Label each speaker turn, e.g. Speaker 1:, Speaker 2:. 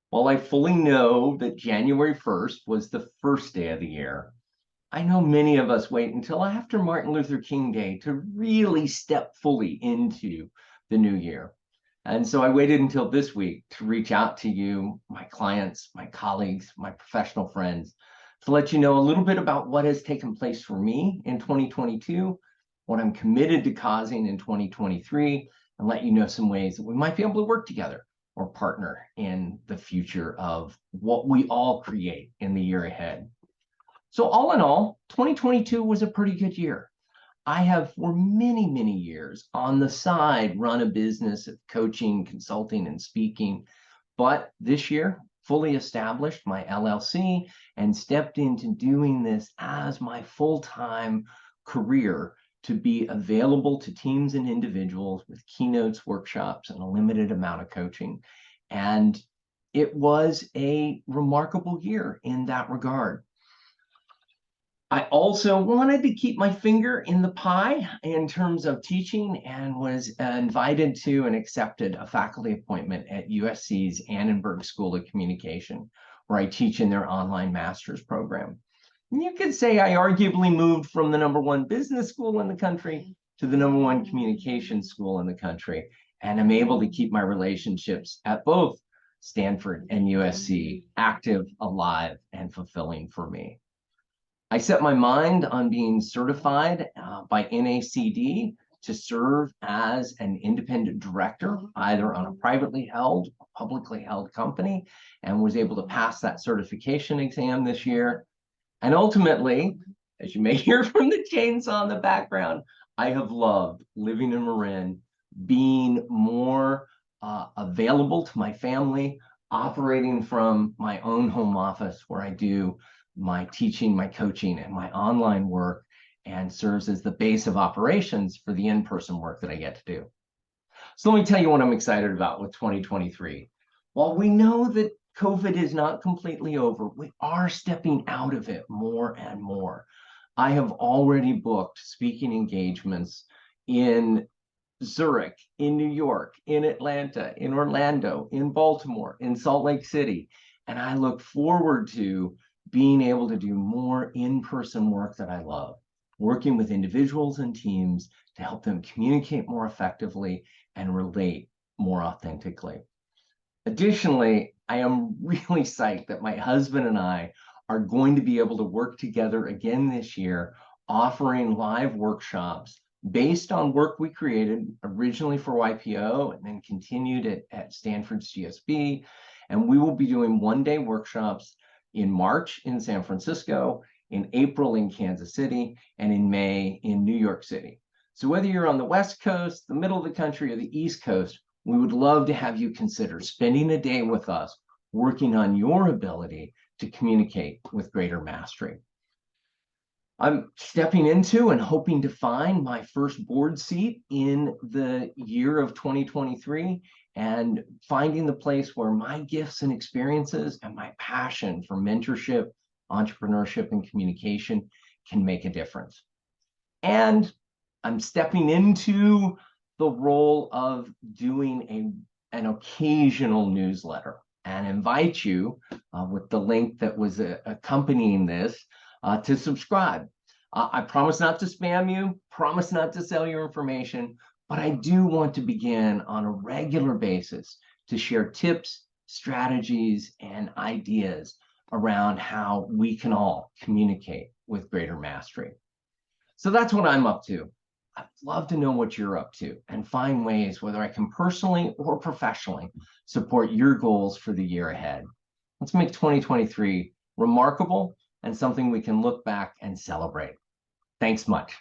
Speaker 1: While I fully know that January 1st was the first day of the year, I know many of us wait until after Martin Luther King Day to really step fully into the new year. And so I waited until this week to reach out to you, my clients, my colleagues, my professional friends, to let you know a little bit about what has taken place for me in 2022, what I'm committed to causing in 2023, and let you know some ways that we might be able to work together or partner in the future of what we all create in the year ahead. So all in all, 2022 was a pretty good year. I have for many, many years on the side run a business of coaching, consulting, and speaking. But this year, fully established my LLC and stepped into doing this as my full-time career to be available to teams and individuals with keynotes, workshops, and a limited amount of coaching. And it was a remarkable year in that regard. I also wanted to keep my finger in the pie in terms of teaching and was invited to and accepted a faculty appointment at USC's Annenberg School of Communication, where I teach in their online master's program. And you could say I arguably moved from the #1 business school in the country to the #1 communication school in the country, and I'm able to keep my relationships at both Stanford and USC active, alive, and fulfilling for me. I set my mind on being certified by NACD to serve as an independent director, either on a privately held or publicly held company, and was able to pass that certification exam this year. And ultimately, as you may hear from the chainsaw in the background, I have loved living in Marin, being more available to my family, operating from my own home office where I do my teaching, my coaching, and my online work, and serves as the base of operations for the in-person work that I get to do. So let me tell you what I'm excited about with 2023. While we know that COVID is not completely over, we are stepping out of it more and more. I have already booked speaking engagements in Zurich, in New York, in Atlanta, in Orlando, in Baltimore, in Salt Lake City, and I look forward to being able to do more in-person work that I love, working with individuals and teams to help them communicate more effectively and relate more authentically. Additionally, I am really psyched that my husband and I are going to be able to work together again this year, offering live workshops based on work we created originally for YPO and then continued at Stanford's GSB. And we will be doing one-day workshops in March in San Francisco, in April in Kansas City, and in May in New York City. So whether you're on the West Coast, the middle of the country, or the East Coast, we would love to have you consider spending a day with us, working on your ability to communicate with greater mastery. I'm stepping into and hoping to find my first board seat in the year of 2023 and finding the place where my gifts and experiences and my passion for mentorship, entrepreneurship, and communication can make a difference. And I'm stepping into the role of doing an occasional newsletter and invite you with the link that was accompanying this to subscribe. I promise not to spam you, promise not to sell your information, but I do want to begin on a regular basis to share tips, strategies, and ideas around how we can all communicate with greater mastery. So that's what I'm up to. I'd love to know what you're up to and find ways, whether I can personally or professionally, support your goals for the year ahead. Let's make 2023 remarkable and something we can look back and celebrate. Thanks much.